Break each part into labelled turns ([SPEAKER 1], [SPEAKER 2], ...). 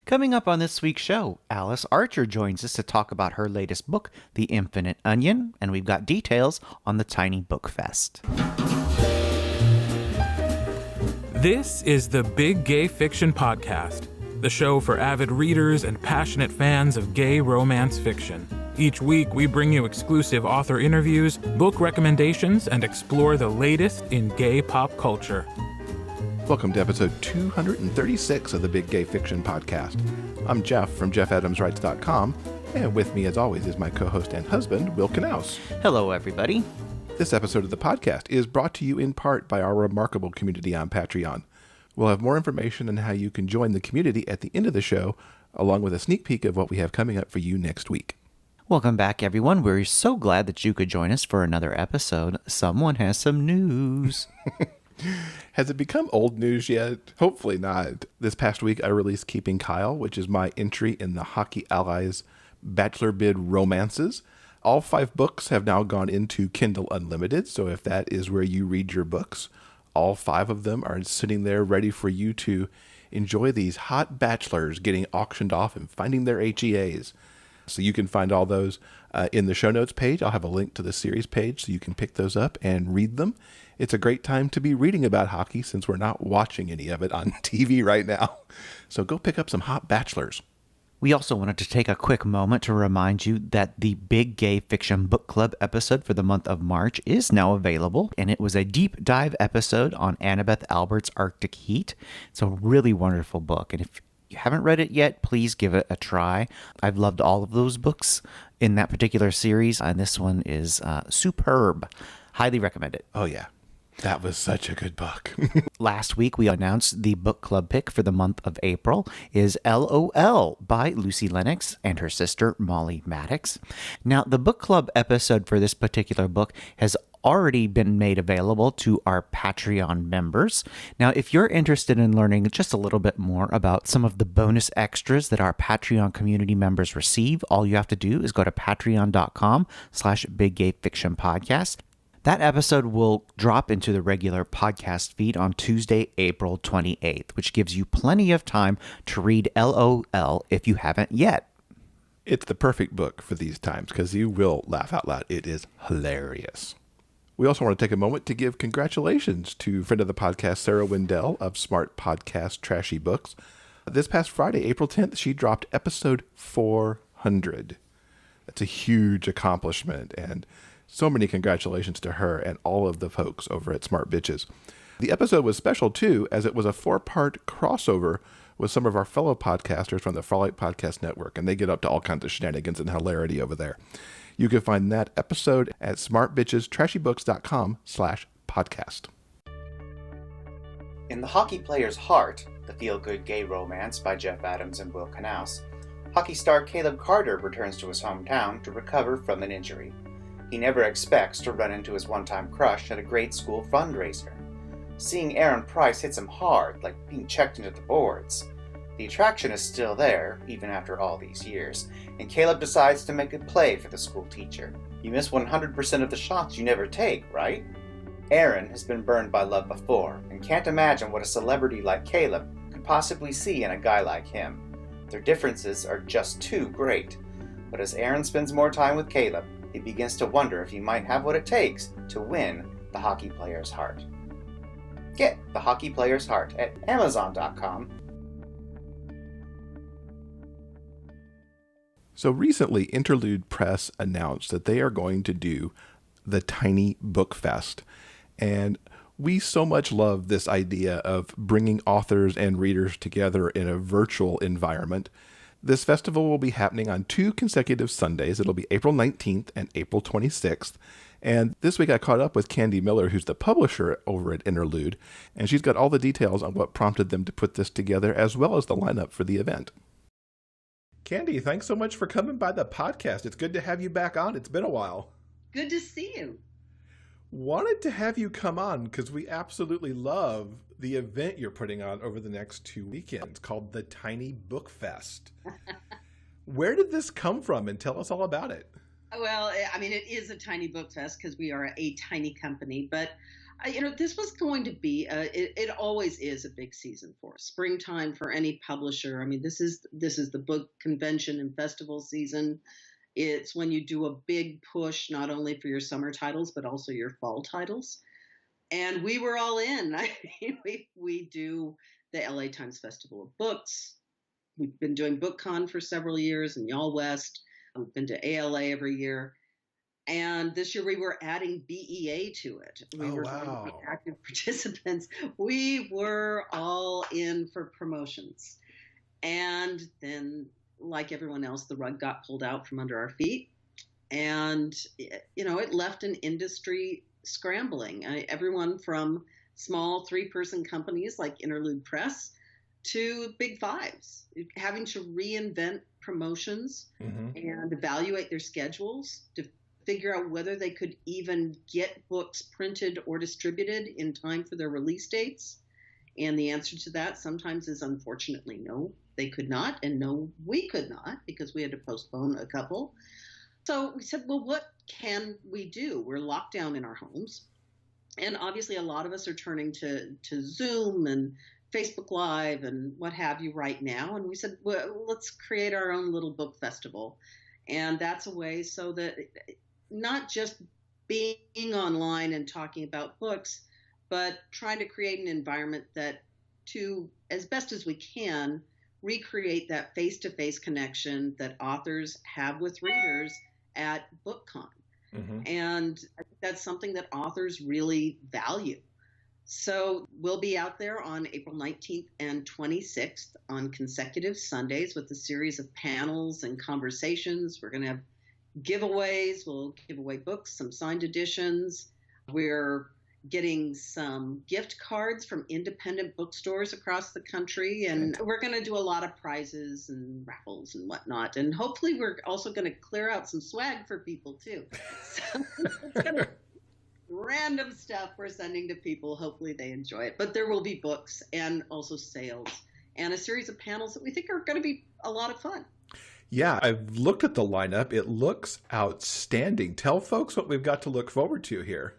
[SPEAKER 1] Coming up on this week's show, Alice Archer joins us to talk about her latest book, The Infinite Onion, and we've got details on the Tiny Book Fest.
[SPEAKER 2] This is the Big Gay Fiction Podcast, the show for avid readers and passionate fans of gay romance fiction. Each week, we bring you exclusive author interviews, book recommendations, and explore the latest in gay pop culture.
[SPEAKER 3] Welcome to episode 236 of the Big Gay Fiction Podcast. I'm Jeff from JeffAdamsWrites.com, and with me, as always, is my co-host and husband, Will Knaus.
[SPEAKER 1] Hello, everybody.
[SPEAKER 3] This episode of the podcast is brought to you in part by our remarkable community on Patreon. We'll have more information on how you can join the community at the end of the show, along with a sneak peek of what we have coming up for you next week.
[SPEAKER 1] Welcome back, everyone. We're so glad that you could join us for another episode. Someone has some news.
[SPEAKER 3] Has it become old news yet? Hopefully not. This past week, I released Keeping Kyle, which is my entry in the Hockey Allies Bachelor Bid Romances. All 5 books have now gone into Kindle Unlimited, so if that is where you read your books, all 5 of them are sitting there ready for you to enjoy these hot bachelors getting auctioned off and finding their HEAs. So you can find all those in the show notes page. I'll have a link to the series page so you can pick those up and read them. It's a great time to be reading about hockey since we're not watching any of it on TV right now. So go pick up some hot bachelors.
[SPEAKER 1] We also wanted to take a quick moment to remind you that the Big Gay Fiction Book Club episode for the month of March is now available, and it was a deep dive episode on Annabeth Albert's Arctic Heat. It's a really wonderful book, and if you haven't read it yet, please give it a try. I've loved all of those books in that particular series, and this one is superb. Highly recommend it.
[SPEAKER 3] Oh, yeah. That was such a good book.
[SPEAKER 1] Last week, we announced the book club pick for the month of April is LOL by Lucy Lennox and her sister Molly Maddox. Now, the book club episode for this particular book has already been made available to our Patreon members. Now, if you're interested in learning just a little bit more about some of the bonus extras that our Patreon community members receive, all you have to do is go to patreon.com/biggayfictionpodcast. That episode will drop into the regular podcast feed on Tuesday, April 28th, which gives you plenty of time to read LOL if you haven't yet.
[SPEAKER 3] It's the perfect book for these times because you will laugh out loud. It is hilarious. We also want to take a moment to give congratulations to friend of the podcast, Sarah Wendell of smart podcast Trashy Books. This past Friday, April 10th, she dropped episode 400. That's a huge accomplishment, and so many congratulations to her and all of the folks over at Smart Bitches. The episode was special, too, as it was a 4-part crossover with some of our fellow podcasters from the Frolic Podcast Network, and they get up to all kinds of shenanigans and hilarity over there. You can find that episode at smartbitchestrashybooks.com/podcast.
[SPEAKER 1] In The Hockey Player's Heart, the feel-good gay romance by Jeff Adams and Will Knaus, hockey star Caleb Carter returns to his hometown to recover from an injury. He never expects to run into his one-time crush at a grade school fundraiser. Seeing Aaron Price hits him hard, like being checked into the boards. The attraction is still there, even after all these years, and Caleb decides to make a play for the school teacher. You miss 100% of the shots you never take, right? Aaron has been burned by love before, and can't imagine what a celebrity like Caleb could possibly see in a guy like him. Their differences are just too great. But as Aaron spends more time with Caleb, he begins to wonder if he might have what it takes to win the hockey player's heart. Get The Hockey Player's Heart at Amazon.com.
[SPEAKER 3] So recently, Interlude Press announced that they are going to do the Tiny Book Fest. And we so much love this idea of bringing authors and readers together in a virtual environment. This festival will be happening on 2 consecutive Sundays. It'll be April 19th and April 26th. And this week I caught up with Candy Miller, who's the publisher over at Interlude, and she's got all the details on what prompted them to put this together, as well as the lineup for the event. Candy, thanks so much for coming by the podcast. It's good to have you back on. It's been a while.
[SPEAKER 4] Good to see you.
[SPEAKER 3] Wanted to have you come on because we absolutely love the event you're putting on over the next 2 weekends called the Tiny Book Fest. Where did this come from, and tell us all about it?
[SPEAKER 4] Well, I mean, it is a tiny book fest because we are a tiny company, but This was going to be, it always is a big season for us. Springtime for any publisher. I mean, this is the book convention and festival season. It's when you do a big push, not only for your summer titles, but also your fall titles. And we were all in. I mean, we do the LA Times Festival of Books. We've been doing BookCon for several years in Y'all West. We've been to ALA every year. And this year we were adding BEA to it. We were going to be active participants. We were all in for promotions. And then, like everyone else, the rug got pulled out from under our feet. And, it left an industry scrambling. Everyone from small 3-person companies like Interlude Press to big fives, having to reinvent promotions and evaluate their schedules to figure out whether they could even get books printed or distributed in time for their release dates. And the answer to that sometimes is unfortunately no, they could not. And no, we could not, because we had to postpone a couple. So we said, well, what can we do? We're locked down in our homes. And obviously a lot of us are turning to Zoom and Facebook Live and what have you right now. And we said, well, let's create our own little book festival. And that's a way so that not just being online and talking about books, but trying to create an environment that, to as best as we can, recreate that face-to-face connection that authors have with readers at BookCon. And I think that's something that authors really value. So we'll be out there on April 19th and 26th on consecutive Sundays with a series of panels and conversations. We're going to have giveaways. We'll give away books, some signed editions. We're getting some gift cards from independent bookstores across the country. And we're going to do a lot of prizes and raffles and whatnot. And hopefully we're also going to clear out some swag for people too. So it's going to random stuff we're sending to people. Hopefully they enjoy it. But there will be books and also sales and a series of panels that we think are going to be a lot of fun.
[SPEAKER 3] Yeah, I've looked at the lineup. It looks outstanding. Tell folks what we've got to look forward to here.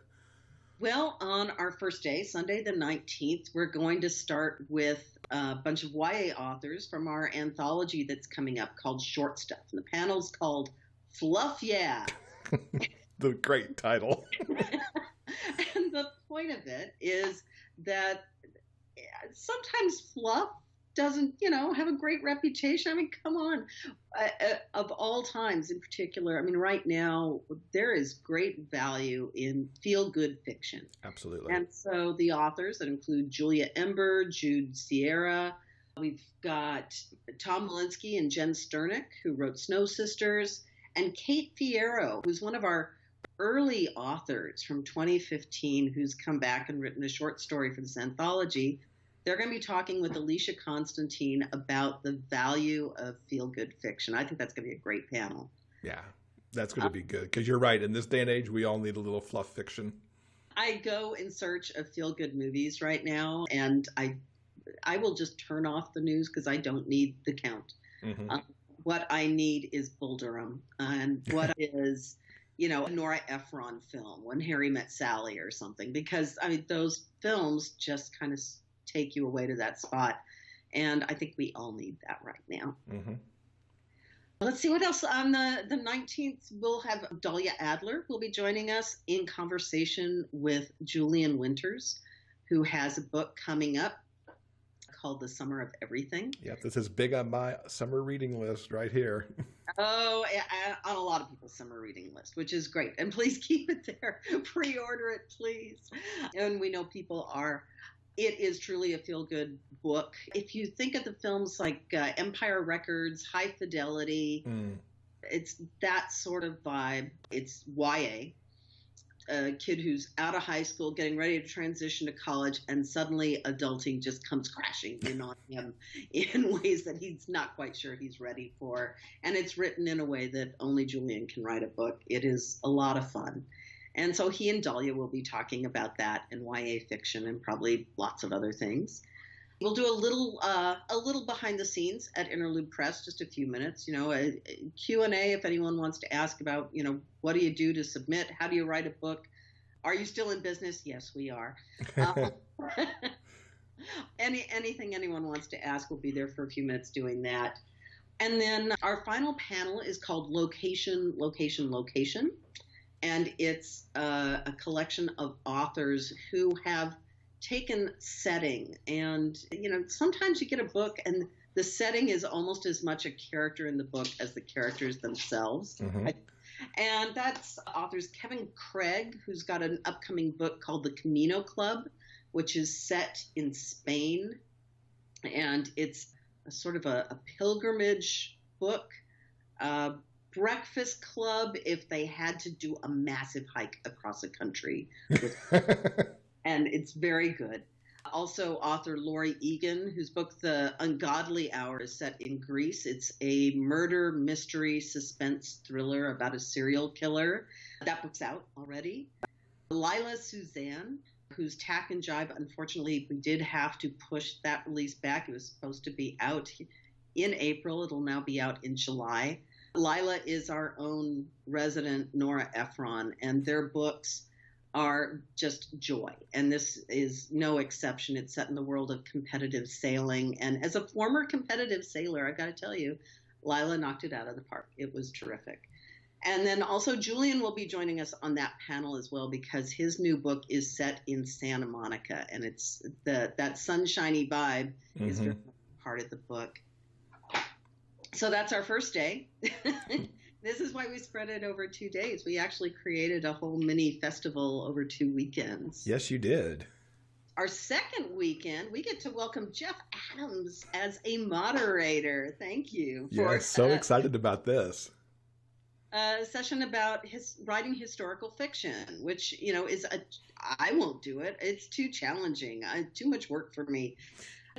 [SPEAKER 4] Well, on our first day, Sunday the 19th, we're going to start with a bunch of YA authors from our anthology that's coming up called Short Stuff. And the panel's called Fluff Yeah.
[SPEAKER 3] The great title.
[SPEAKER 4] And the point of it is that sometimes fluff doesn't, have a great reputation. I mean, come on. Of all times in particular, I mean, right now, there is great value in feel-good fiction.
[SPEAKER 3] Absolutely.
[SPEAKER 4] And so the authors that include Julia Ember, Jude Sierra, we've got Tom Malinsky and Jen Sternick, who wrote Snow Sisters, and Kate Fierro, who's one of our early authors from 2015, who's come back and written a short story for this anthology. They're going to be talking with Alicia Constantine about the value of feel-good fiction. I think that's going to be a great panel.
[SPEAKER 3] Yeah, that's going to be good. Because you're right. In this day and age, we all need a little fluff fiction.
[SPEAKER 4] I go in search of feel-good movies right now, and I will just turn off the news because I don't need the count. What I need is Bull Durham, and what is, a Nora Ephron film, When Harry Met Sally or something. Because, I mean, those films just kind of take you away to that spot. And I think we all need that right now. Let's see what else. On the 19th, we'll have Dahlia Adler who will be joining us in conversation with Julian Winters, who has a book coming up called The Summer of Everything.
[SPEAKER 3] Yep, this is big on my summer reading list right here.
[SPEAKER 4] Oh, on a lot of people's summer reading list, which is great. And please keep it there. Pre-order it, please. And we know people are. It is truly a feel-good book. If you think of the films like Empire Records, High Fidelity, it's that sort of vibe. It's YA, a kid who's out of high school, getting ready to transition to college, and suddenly adulting just comes crashing in on him in ways that he's not quite sure he's ready for. And it's written in a way that only Julian can write a book. It is a lot of fun. And so he and Dahlia will be talking about that and YA fiction and probably lots of other things. We'll do a little behind the scenes at Interlude Press, just a few minutes, a Q&A if anyone wants to ask about, what do you do to submit? How do you write a book? Are you still in business? Yes, we are. Um, anything anyone wants to ask, we'll be there for a few minutes doing that. And then our final panel is called Location, Location, Location. And it's a collection of authors who have taken setting. And, sometimes you get a book and the setting is almost as much a character in the book as the characters themselves.
[SPEAKER 3] Mm-hmm.
[SPEAKER 4] And that's authors Kevin Craig, who's got an upcoming book called The Camino Club, which is set in Spain. And it's a sort of a pilgrimage book, breakfast club if they had to do a massive hike across the country. And it's very good. Also, author Laurie Egan, whose book The Ungodly Hour is set in Greece. It's a murder, mystery, suspense thriller about a serial killer. That book's out already. Lila Suzanne, whose Tack and Jive, unfortunately, we did have to push that release back. It was supposed to be out in April. It'll now be out in July. Lila is our own resident Nora Ephron, and their books are just joy. And this is no exception. It's set in the world of competitive sailing. And as a former competitive sailor, I got to tell you, Lila knocked it out of the park. It was terrific. And then also Julian will be joining us on that panel as well, because his new book is set in Santa Monica, and it's that sunshiny vibe is very much part of the book. So that's our first day. This is why we spread it over 2 days. We actually created a whole mini festival over 2 weekends.
[SPEAKER 3] Yes, you did.
[SPEAKER 4] Our second weekend, we get to welcome Jeff Adams as a moderator. Thank you.
[SPEAKER 3] Yeah, so excited about this.
[SPEAKER 4] A session about writing historical fiction, which, I won't do it. It's too challenging. Too much work for me.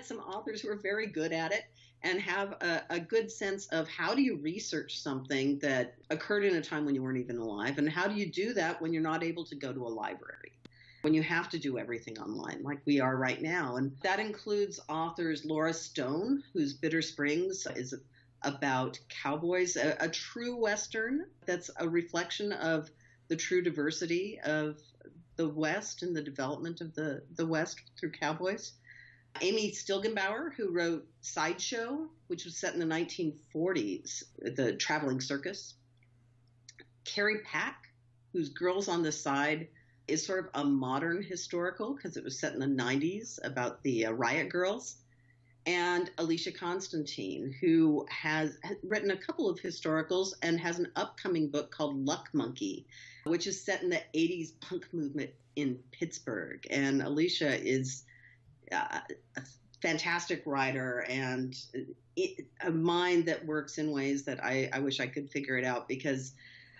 [SPEAKER 4] Some authors who are very good at it and have a good sense of how do you research something that occurred in a time when you weren't even alive, and how do you do that when you're not able to go to a library, when you have to do everything online like we are right now. And that includes authors Laura Stone, whose Bitter Springs is about cowboys, a true Western that's a reflection of the true diversity of the West and the development of the West through cowboys. Amy Stilgenbauer, who wrote Sideshow, which was set in the 1940s, the traveling circus. Carrie Pack, whose Girls on the Side is sort of a modern historical because it was set in the 90s about the Riot Girls. And Alicia Constantine, who has written a couple of historicals and has an upcoming book called Luck Monkey, which is set in the 80s punk movement in Pittsburgh. And Alicia is a fantastic writer and a mind that works in ways that I wish I could figure it out, because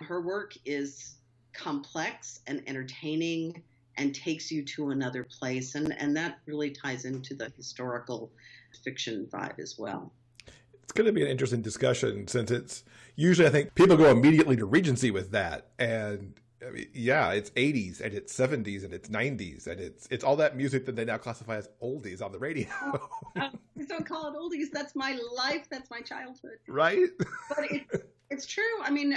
[SPEAKER 4] her work is complex and entertaining and takes you to another place. And that really ties into the historical fiction vibe as well.
[SPEAKER 3] It's going to be an interesting discussion, since it's usually, I think, people go immediately to Regency with that. And I mean, yeah, it's 80s and it's 70s and it's 90s and it's all that music that they now classify as oldies on the radio.
[SPEAKER 4] Don't call it oldies. That's my life. That's my childhood.
[SPEAKER 3] Right?
[SPEAKER 4] But it's true. I mean,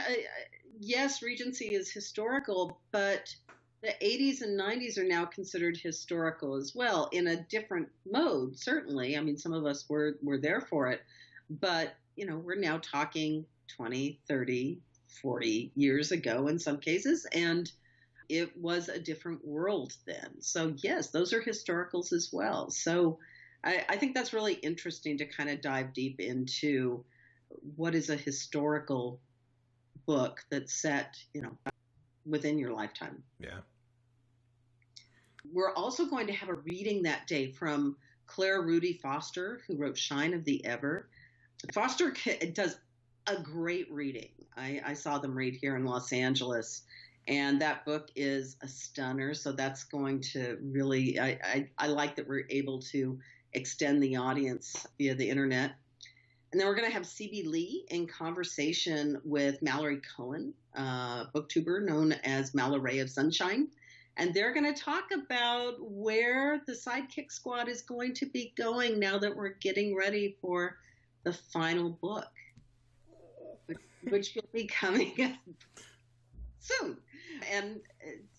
[SPEAKER 4] yes, Regency is historical, but the 80s and 90s are now considered historical as well, in a different mode, certainly. I mean, some of us were there for it. But, we're now talking 20, 30, 40 years ago in some cases, and it was a different world then. So yes, those are historicals as well. So I think that's really interesting to kind of dive deep into what is a historical book that's set, within your lifetime.
[SPEAKER 3] Yeah.
[SPEAKER 4] We're also going to have a reading that day from Claire Rudy Foster, who wrote Shine of the Ever. Foster does a great reading. I saw them read here in Los Angeles, and that book is a stunner. So that's going to really, I like that we're able to extend the audience via the internet. And then we're going to have C.B. Lee in conversation with Mallory Cohen, booktuber known as Mallory of Sunshine. And they're going to talk about where the Sidekick Squad is going to be going now that we're getting ready for the final book, which will be coming soon. And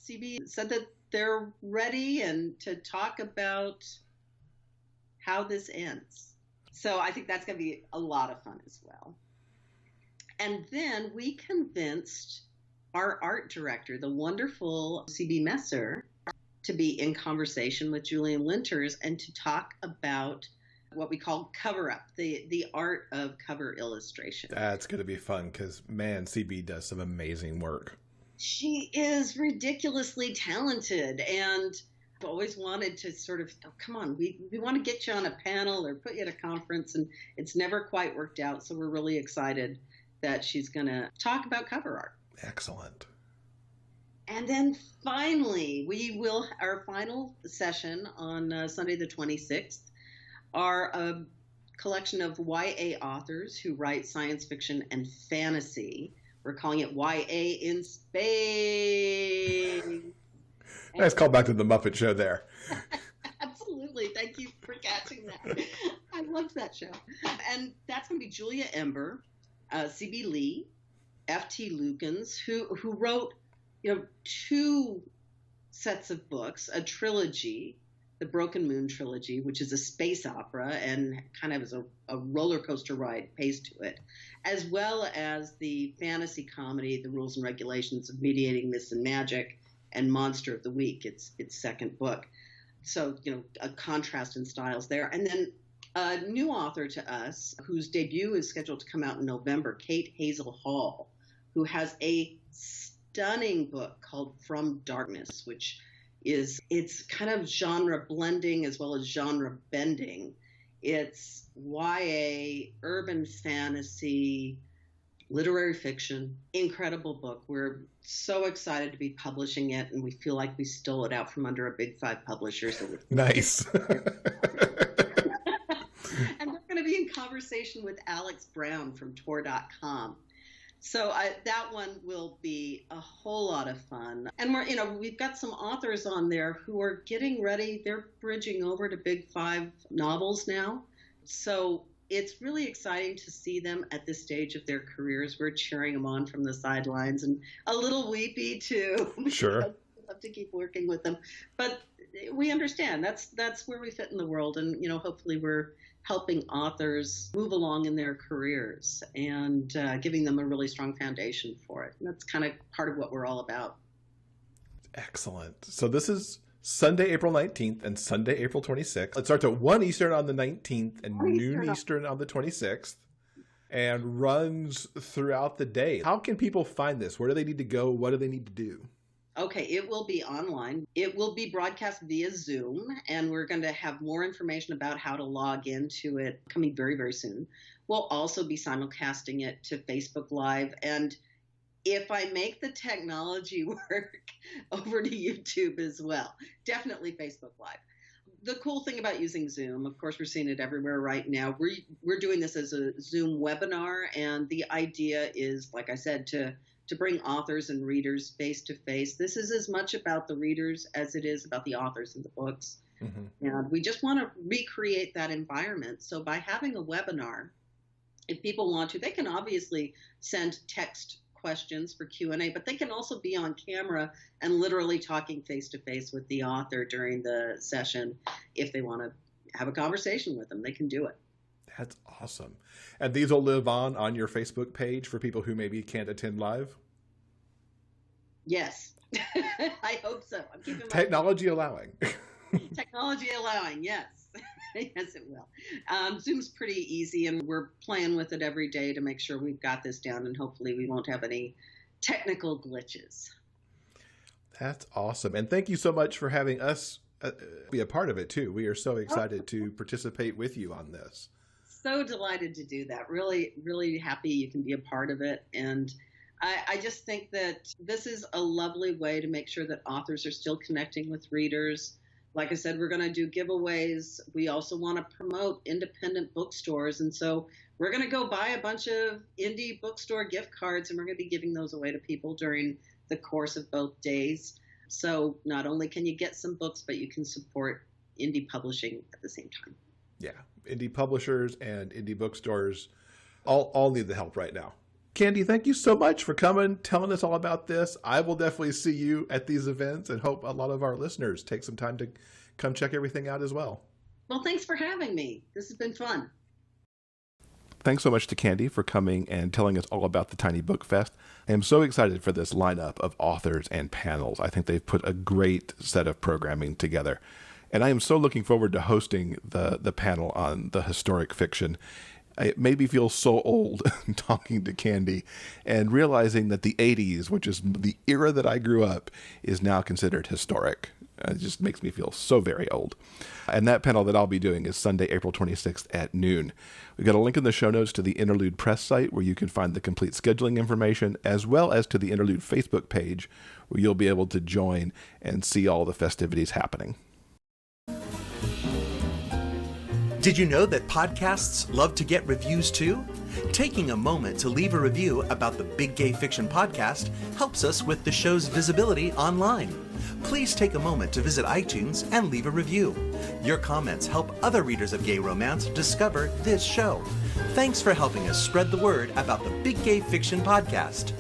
[SPEAKER 4] CB said that they're ready and to talk about how this ends. So I think that's going to be a lot of fun as well. And then we convinced our art director, the wonderful CB Messer, to be in conversation with Julian Linters and to talk about what we call cover up, the art of cover illustration.
[SPEAKER 3] That's going to be fun because, man, CB does some amazing work.
[SPEAKER 4] She is ridiculously talented, and I've always wanted to sort of, oh, come on, we want to get you on a panel or put you at a conference, and it's never quite worked out. So we're really excited that she's going to talk about cover art.
[SPEAKER 3] Excellent.
[SPEAKER 4] And then finally, our final session on Sunday the 26th are a collection of YA authors who write science fiction and fantasy. We're calling it YA in Space.
[SPEAKER 3] Nice call back to the Muppet Show there.
[SPEAKER 4] Absolutely. Thank you for catching that. I loved that show. And that's going to be Julia Ember, C.B. Lee, F.T. Lukens, who wrote, 2 sets of books, a trilogy, the Broken Moon trilogy, which is a space opera and kind of is a roller coaster ride paced to it, as well as the fantasy comedy, The Rules and Regulations of Mediating Myths and Magic, and Monster of the Week, its second book. So, a contrast in styles there. And then a new author to us, whose debut is scheduled to come out in November, Kate Hazel Hall, who has a stunning book called From Darkness, which it's kind of genre blending as well as genre bending. It's YA, urban fantasy, literary fiction, incredible book. We're so excited to be publishing it, and we feel like we stole it out from under a big 5 publisher. So
[SPEAKER 3] nice.
[SPEAKER 4] And we're going to be in conversation with Alex Brown from Tor.com. So that one will be a whole lot of fun. And we've got some authors on there who are getting ready. They're bridging over to Big 5 novels now. So it's really exciting to see them at this stage of their careers. We're cheering them on from the sidelines and a little weepy too.
[SPEAKER 3] Sure.
[SPEAKER 4] We love to keep working with them. But we understand that's where we fit in the world. And, hopefully we're helping authors move along in their careers and giving them a really strong foundation for it. And that's kind of part of what we're all about.
[SPEAKER 3] Excellent. So this is Sunday, April 19th and Sunday, April 26th. It starts at 1 Eastern on the 19th and noon Eastern on the 26th and runs throughout the day. How can people find this? Where do they need to go? What do they need to do?
[SPEAKER 4] Okay, it will be online. It will be broadcast via Zoom, and we're going to have more information about how to log into it coming very, very soon. We'll also be simulcasting it to Facebook Live, and if I make the technology work, over to YouTube as well. Definitely Facebook Live. The cool thing about using Zoom, of course, we're seeing it everywhere right now. We're doing this as a Zoom webinar, and the idea is, like I said, to bring authors and readers face to face. This is as much about the readers as it is about the authors in the books. Mm-hmm. And we just want to recreate that environment. So by having a webinar, if people want to, they can obviously send text questions for Q&A, but they can also be on camera and literally talking face to face with the author during the session. If they want to have a conversation with them, they can do it.
[SPEAKER 3] That's awesome. And these will live on your Facebook page for people who maybe can't attend live?
[SPEAKER 4] Yes. I hope so. I'm keeping
[SPEAKER 3] Technology allowing.
[SPEAKER 4] Technology allowing, yes. Yes, it will. Zoom's pretty easy, and we're playing with it every day to make sure we've got this down, and hopefully we won't have any technical glitches.
[SPEAKER 3] That's awesome. And thank you so much for having us be a part of it, too. We are so excited to participate with you on this.
[SPEAKER 4] So delighted to do that. Really, really happy you can be a part of it. And I just think that this is a lovely way to make sure that authors are still connecting with readers. Like I said, we're going to do giveaways. We also want to promote independent bookstores. And so we're going to go buy a bunch of indie bookstore gift cards, and we're going to be giving those away to people during the course of both days. So not only can you get some books, but you can support indie publishing at the same time.
[SPEAKER 3] Yeah, indie publishers and indie bookstores all need the help right now. Candy, thank you so much for coming, telling us all about this. I will definitely see you at these events and hope a lot of our listeners take some time to come check everything out as well.
[SPEAKER 4] Well, thanks for having me. This has been fun.
[SPEAKER 3] Thanks so much to Candy for coming and telling us all about the Tiny Book Fest. I am so excited for this lineup of authors and panels. I think they've put a great set of programming together. And I am so looking forward to hosting the panel on the historic fiction. It made me feel so old talking to Candy and realizing that the 80s, which is the era that I grew up, is now considered historic. It just makes me feel so very old. And that panel that I'll be doing is Sunday, April 26th at noon. We've got a link in the show notes to the Interlude Press site where you can find the complete scheduling information, as well as to the Interlude Facebook page where you'll be able to join and see all the festivities happening.
[SPEAKER 5] Did you know that podcasts love to get reviews too? Taking a moment to leave a review about the Big Gay Fiction podcast helps us with the show's visibility online. Please take a moment to visit iTunes and leave a review. Your comments help other readers of gay romance discover this show. Thanks for helping us spread the word about the Big Gay Fiction podcast.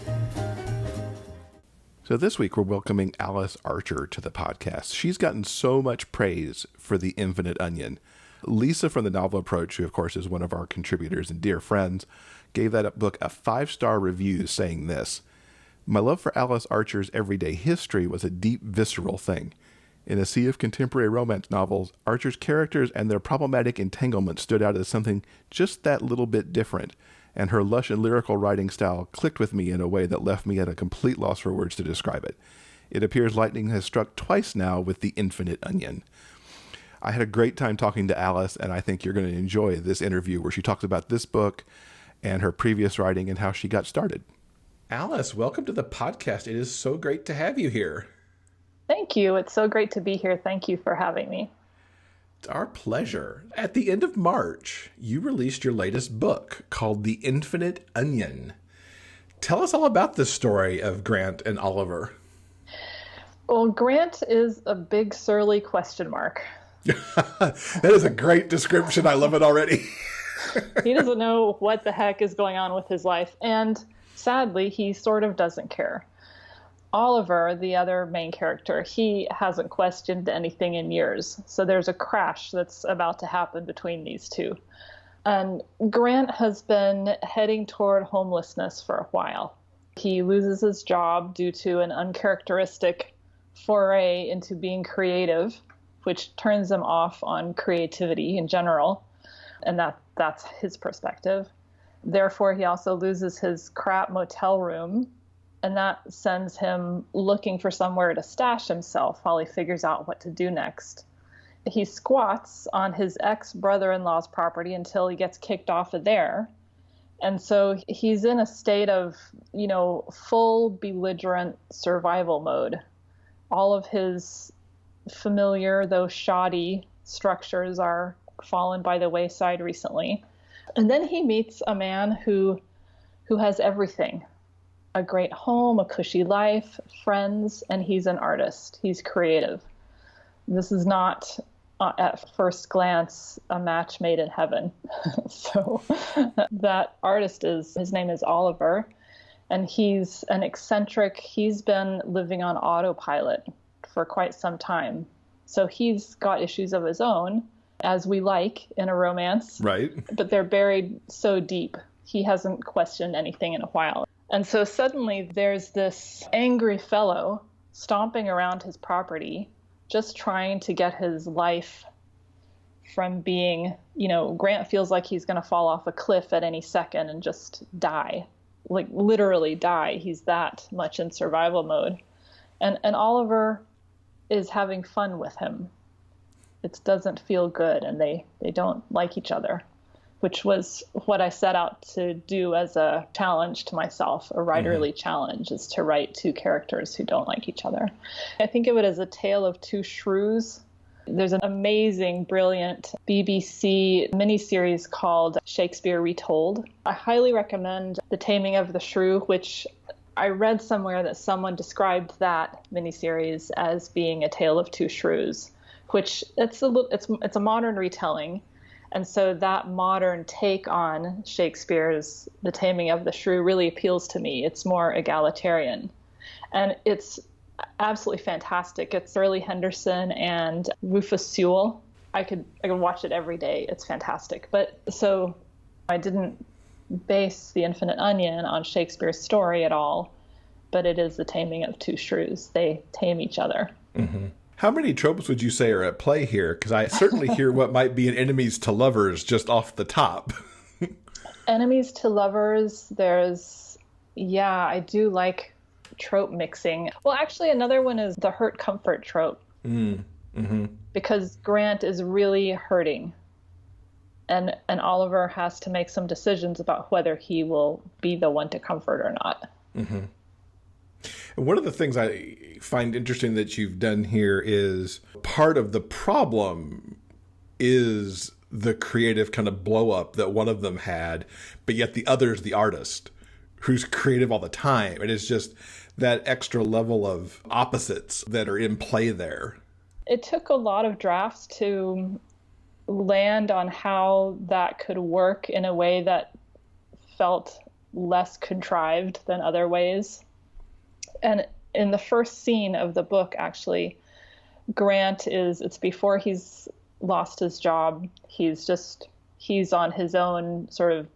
[SPEAKER 3] So this week we're welcoming Alice Archer to the podcast. She's gotten so much praise for The Infinite Onion. Lisa from the Novel Approach, who of course is one of our contributors and dear friends, gave that book a 5-star review saying this: "My love for Alice Archer's everyday history was a deep, visceral thing. In a sea of contemporary romance novels, Archer's characters and their problematic entanglement stood out as something just that little bit different, and her lush and lyrical writing style clicked with me in a way that left me at a complete loss for words to describe it. It appears lightning has struck twice now with The Infinite Onion." I had a great time talking to Alice, and I think you're going to enjoy this interview where she talks about this book and her previous writing and how she got started. Alice, welcome to the podcast. It is so great to have you here.
[SPEAKER 6] Thank you. It's so great to be here. Thank you for having me.
[SPEAKER 3] It's our pleasure. At the end of March, you released your latest book called The Infinite Onion. Tell us all about the story of Grant and Oliver.
[SPEAKER 6] Well, Grant is a big surly question mark.
[SPEAKER 3] That is a great description. I love it already.
[SPEAKER 6] He doesn't know what the heck is going on with his life. And sadly, he sort of doesn't care. Oliver, the other main character, he hasn't questioned anything in years. So there's a crash that's about to happen between these two. And Grant has been heading toward homelessness for a while. He loses his job due to an uncharacteristic foray into being creative, which turns him off on creativity in general. And that's his perspective. Therefore, he also loses his crap motel room, and that sends him looking for somewhere to stash himself while he figures out what to do next. He squats on his ex-brother-in-law's property until he gets kicked off of there. And so he's in a state of, full belligerent survival mode. All of his familiar, though shoddy, structures are fallen by the wayside recently. And then he meets a man who has everything: a great home, a cushy life, friends, and he's an artist. He's creative. This is not, at first glance, a match made in heaven. So that artist his name is Oliver, and he's an eccentric. He's been living on autopilot for quite some time. So he's got issues of his own, as we like in a romance.
[SPEAKER 3] Right.
[SPEAKER 6] But they're buried so deep. He hasn't questioned anything in a while. And so suddenly there's this angry fellow stomping around his property, just trying to get his life from being, Grant feels like he's going to fall off a cliff at any second and just die, like literally die. He's that much in survival mode. And Oliver is having fun with him. It doesn't feel good, and they don't like each other, which was what I set out to do as a challenge to myself, a writerly challenge, is to write two characters who don't like each other. I think of it as a tale of two shrews. There's an amazing, brilliant BBC miniseries called Shakespeare Retold. I highly recommend The Taming of the Shrew, which I read somewhere that someone described that miniseries as being a tale of two shrews, which it's a modern retelling. And so that modern take on Shakespeare's The Taming of the Shrew really appeals to me. It's more egalitarian. And it's absolutely fantastic. It's Shirley Henderson and Rufus Sewell. I could watch it every day. It's fantastic. But so I didn't base The Infinite Onion on Shakespeare's story at all, but it is the taming of two shrews. They tame each other.
[SPEAKER 3] Mm-hmm. How many tropes would you say are at play here? Because I certainly hear what might be an enemies to lovers just off the top.
[SPEAKER 6] Enemies to lovers, I do like trope mixing. Well, actually, another one is the hurt comfort trope. Mm-hmm. Because Grant is really hurting. And Oliver has to make some decisions about whether he will be the one to comfort or not.
[SPEAKER 3] Mm-hmm. And one of the things I find interesting that you've done here is part of the problem is the creative kind of blow up that one of them had, but yet the other is the artist who's creative all the time. And it's just that extra level of opposites that are in play there.
[SPEAKER 6] It took a lot of drafts to land on how that could work in a way that felt less contrived than other ways. And in the first scene of the book, actually, Grant it's before he's lost his job. He's on his own sort of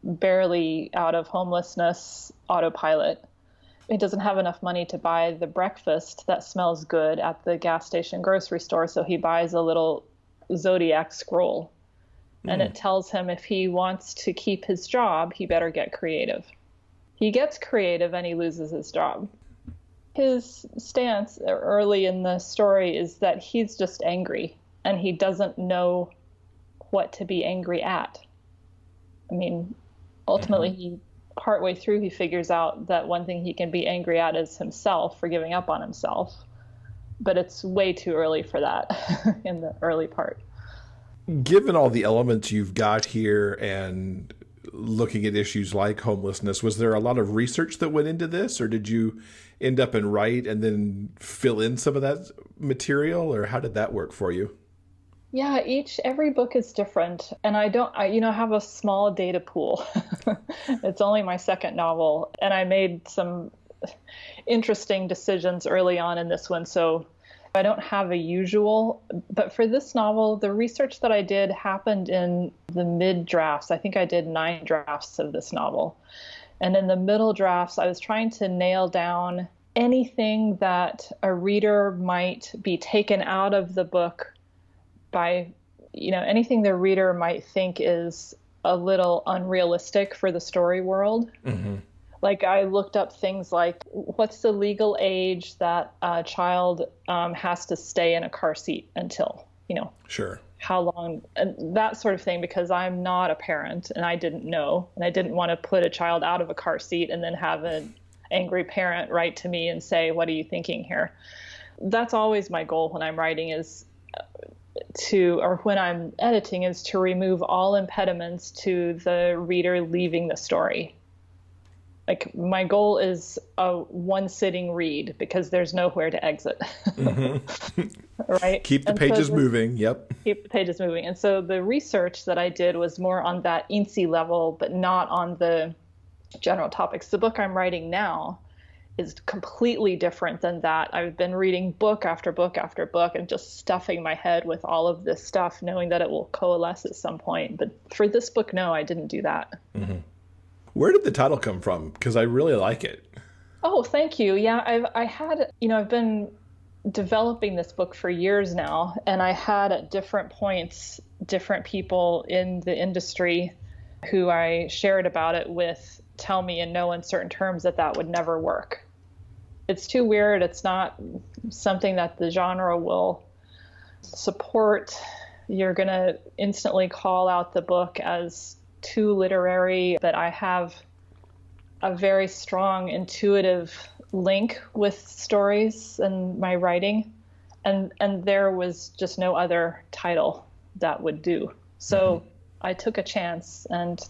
[SPEAKER 6] barely out of homelessness autopilot. He doesn't have enough money to buy the breakfast that smells good at the gas station grocery store. So he buys a little zodiac scroll, and it tells him if he wants to keep his job, he better get creative. He gets creative and he loses his job. His stance early in the story is that he's just angry and he doesn't know what to be angry at. I mean, ultimately, partway through, he figures out that one thing he can be angry at is himself for giving up on himself. But it's way too early for that in the early part.
[SPEAKER 3] Given all the elements you've got here and looking at issues like homelessness, was there a lot of research that went into this, or did you end up and write and then fill in some of that material, or how did that work for you?
[SPEAKER 6] Yeah, every book is different, and I have a small data pool. It's only my second novel, and I made some interesting decisions early on in this one, so I don't have a usual. But for this novel, the research that I did happened in the mid drafts. I think I did 9 drafts of this novel. And in the middle drafts, I was trying to nail down anything that a reader might be taken out of the book by, anything the reader might think is a little unrealistic for the story world. Mm-hmm. Like I looked up things like, what's the legal age that a child has to stay in a car seat until,
[SPEAKER 3] Sure.
[SPEAKER 6] How long, and that sort of thing, because I'm not a parent and I didn't know, and I didn't want to put a child out of a car seat and then have an angry parent write to me and say, what are you thinking here? That's always my goal when I'm writing when I'm editing is to remove all impediments to the reader leaving the story. Like my goal is a one sitting read because there's nowhere to exit. Mm-hmm. Right?
[SPEAKER 3] Keep the pages moving. Yep.
[SPEAKER 6] Keep the pages moving. And so the research that I did was more on that INSEE level, but not on the general topics. The book I'm writing now is completely different than that. I've been reading book after book after book and just stuffing my head with all of this stuff, knowing that it will coalesce at some point. But for this book, no, I didn't do that.
[SPEAKER 3] Mm-hmm. Where did the title come from? Because I really like it.
[SPEAKER 6] Oh, thank you. Yeah, I've been developing this book for years now, and I had at different points, different people in the industry who I shared about it with tell me in no uncertain terms that would never work. It's too weird. It's not something that the genre will support. You're going to instantly call out the book as too literary, but I have a very strong intuitive link with stories and my writing, and there was just no other title that would do. So I took a chance, and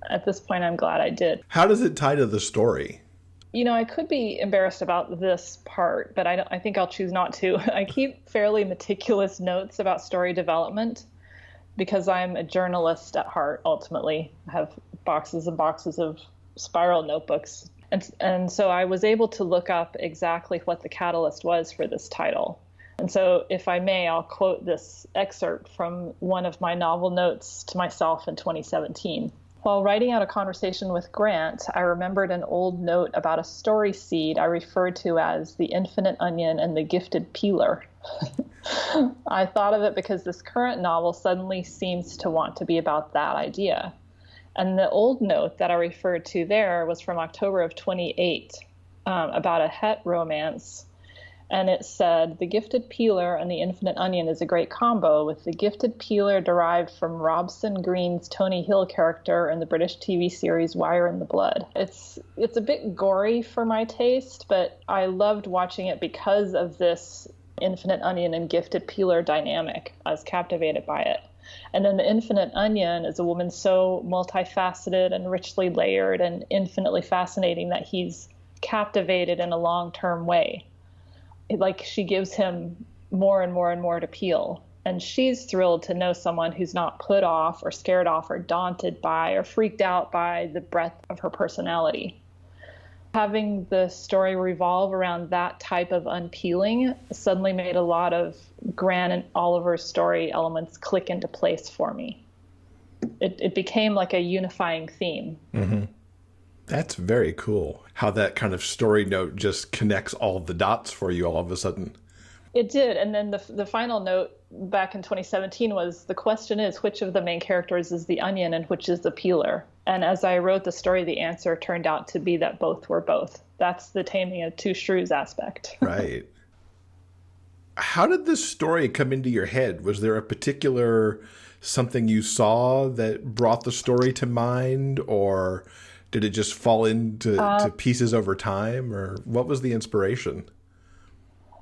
[SPEAKER 6] at this point I'm glad I did.
[SPEAKER 3] How does it tie to the story?
[SPEAKER 6] I could be embarrassed about this part, but I think I'll choose not to. I keep fairly meticulous notes about story development because I'm a journalist at heart, ultimately. I have boxes and boxes of spiral notebooks. And so I was able to look up exactly what the catalyst was for this title. And so if I may, I'll quote this excerpt from one of my novel notes to myself in 2017. While writing out a conversation with Grant, I remembered an old note about a story seed I referred to as the infinite onion and the gifted peeler. I thought of it because this current novel suddenly seems to want to be about that idea. And the old note that I referred to there was from October of 28, about a het romance. And it said, the gifted peeler and the infinite onion is a great combo, with the gifted peeler derived from Robson Green's Tony Hill character in the British TV series Wire in the Blood. It's a bit gory for my taste, but I loved watching it because of this infinite onion and gifted peeler dynamic. I was captivated by it. And then the infinite onion is a woman so multifaceted and richly layered and infinitely fascinating that he's captivated in a long-term way. Like, she gives him more and more and more to peel. And she's thrilled to know someone who's not put off or scared off or daunted by or freaked out by the breadth of her personality. Having the story revolve around that type of unpeeling suddenly made a lot of Grant and Oliver's story elements click into place for me. It became like a unifying theme.
[SPEAKER 3] Mm-hmm. That's very cool. How that kind of story note just connects all the dots for you all of a sudden.
[SPEAKER 6] It did. And then the final note back in 2017 was, the question is, which of the main characters is the onion and which is the peeler? And as I wrote the story, the answer turned out to be that both were both. That's the taming of two shrews aspect.
[SPEAKER 3] Right. How did this story come into your head? Was there a particular something you saw that brought the story to mind, or did it just fall into to pieces over time, or what was the inspiration?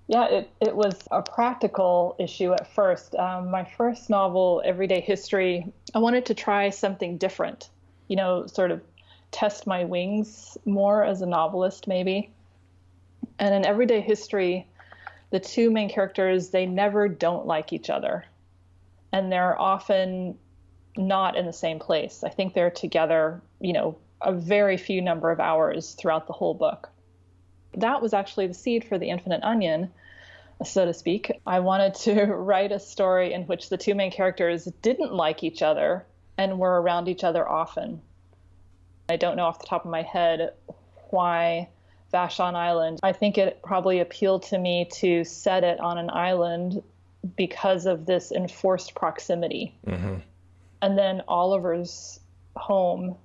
[SPEAKER 6] Yeah, it was a practical issue at first. My first novel, Everyday History, I wanted to try something different, sort of test my wings more as a novelist, maybe. And in Everyday History, the two main characters, they never don't like each other. And they're often not in the same place. I think they're together, a very few number of hours throughout the whole book. That was actually the seed for the infinite onion, so to speak. I wanted to write a story in which the two main characters didn't like each other and were around each other often. I don't know off the top of my head why Vashon Island. I think it probably appealed to me to set it on an island because of this enforced proximity. Mm-hmm. And then Oliver's home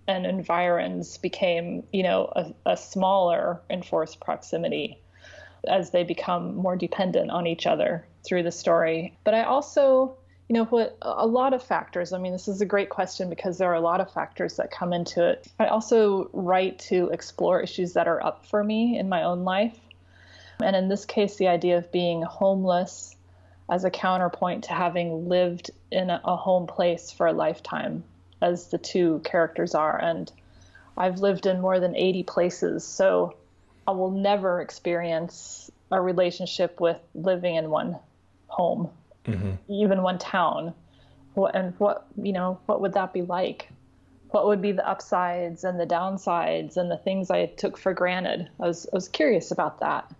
[SPEAKER 6] and environs became, a smaller enforced proximity as they become more dependent on each other through the story. But I also, what a lot of factors, this is a great question because there are a lot of factors that come into it. I also write to explore issues that are up for me in my own life. And in this case, the idea of being homeless as a counterpoint to having lived in a home place for a lifetime, as the two characters are. And I've lived in more than 80 places, so I will never experience a relationship with living in one home, mm-hmm. even one town. What would that be like? What would be the upsides and the downsides and the things I took for granted? I was curious about that.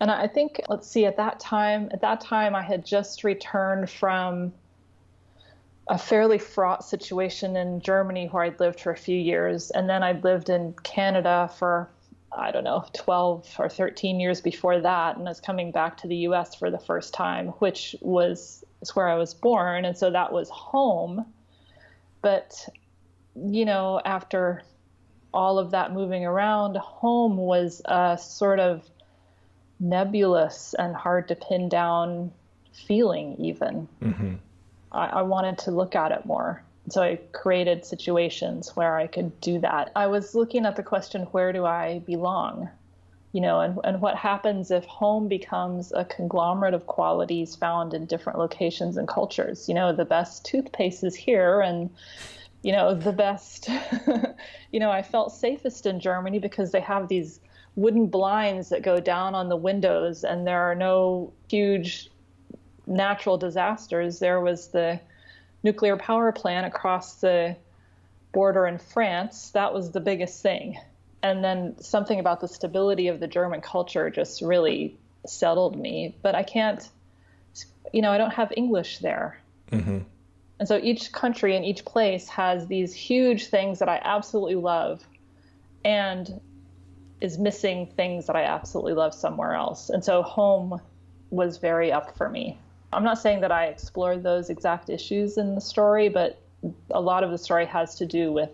[SPEAKER 6] And I think, at that time I had just returned from a fairly fraught situation in Germany where I'd lived for a few years. And then I'd lived in Canada for, 12 or 13 years before that. And I was coming back to the US for the first time, which is where I was born. And so that was home. But, after all of that moving around, home was a sort of nebulous and hard to pin down feeling even. Mm-hmm. I wanted to look at it more. So I created situations where I could do that. I was looking at the question, where do I belong? And what happens if home becomes a conglomerate of qualities found in different locations and cultures? The best toothpaste is here, and, the best, I felt safest in Germany because they have these wooden blinds that go down on the windows, and there are no huge natural disasters. There was the nuclear power plant across the border in France. That was the biggest thing. And then something about the stability of the German culture just really settled me. But I can't, I don't have English there. Mm-hmm. And so each country and each place has these huge things that I absolutely love and is missing things that I absolutely love somewhere else. And so home was very up for me. I'm not saying that I explored those exact issues in the story, but a lot of the story has to do with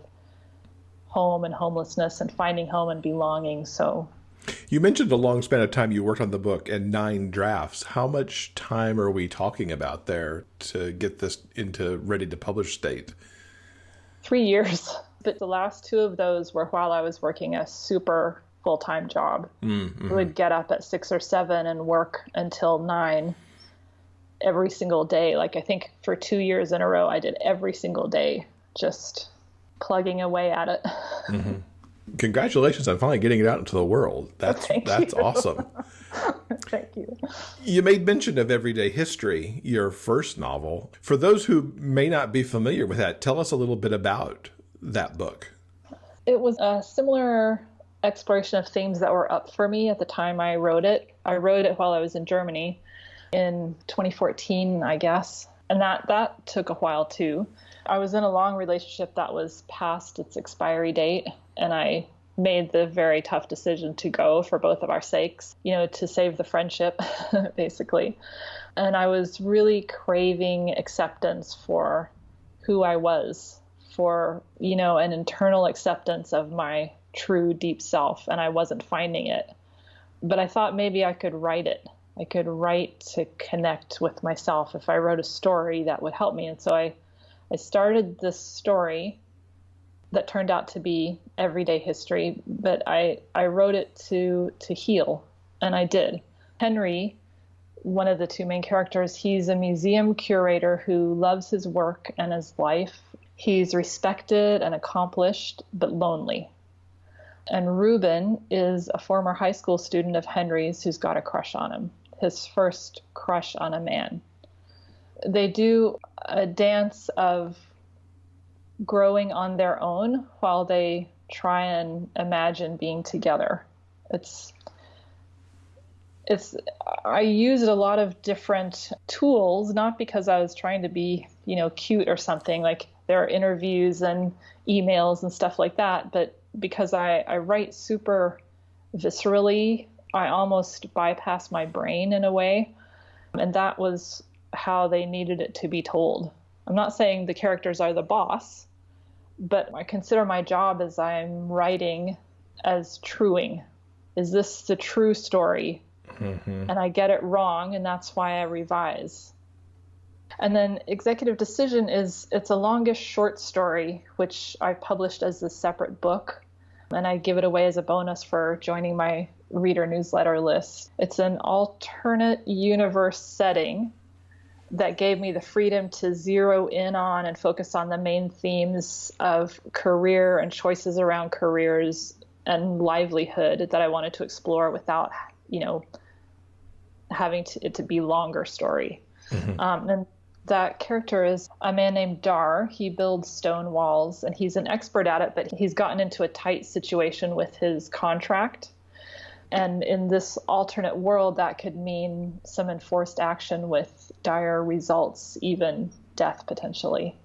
[SPEAKER 6] home and homelessness and finding home and belonging. So
[SPEAKER 3] you mentioned the long span of time you worked on the book and 9 drafts. How much time are we talking about there to get this into ready to publish state?
[SPEAKER 6] 3 years. But the last 2 of those were while I was working a super full-time job. Mm-hmm. I would get up at 6 or 7 and work until 9 every single day. Like I think for 2 years in a row, I did every single day, just plugging away at it.
[SPEAKER 3] Mm-hmm. Congratulations on finally getting it out into the world. That's awesome.
[SPEAKER 6] Thank you.
[SPEAKER 3] You made mention of Everyday History, your first novel. For those who may not be familiar with that, tell us a little bit about that book.
[SPEAKER 6] It was a similar exploration of themes that were up for me at the time I wrote it. I wrote it while I was in Germany in 2014, I guess. And that took a while too. I was in a long relationship that was past its expiry date, and I made the very tough decision to go for both of our sakes, to save the friendship, basically. And I was really craving acceptance for who I was, for, an internal acceptance of my true deep self, and I wasn't finding it. But I thought maybe I could write it. I could write to connect with myself. If I wrote a story, that would help me. And so I started this story that turned out to be Everyday History, but I wrote it to heal, and I did. Henry, one of the 2 main characters, he's a museum curator who loves his work and his life. He's respected and accomplished, but lonely. And Reuben is a former high school student of Henry's who's got a crush on him, his first crush on a man. They do a dance of growing on their own while they try and imagine being together. I used a lot of different tools, not because I was trying to be, cute or something. Like there are interviews and emails and stuff like that, but because I write super viscerally, I almost bypass my brain in a way. And that was how they needed it to be told. I'm not saying the characters are the boss, but I consider my job as I'm writing as truing. Is this the true story? Mm-hmm. And I get it wrong, and that's why I revise. And then Executive Decision it's a longish short story, which I published as a separate book, and I give it away as a bonus for joining my reader newsletter list. It's an alternate universe setting that gave me the freedom to zero in on and focus on the main themes of career and choices around careers and livelihood that I wanted to explore without, having it to be longer story. Mm-hmm. And that character is a man named Dar. He builds stone walls, and he's an expert at it, but he's gotten into a tight situation with his contract. And in this alternate world, that could mean some enforced action with dire results, even death potentially.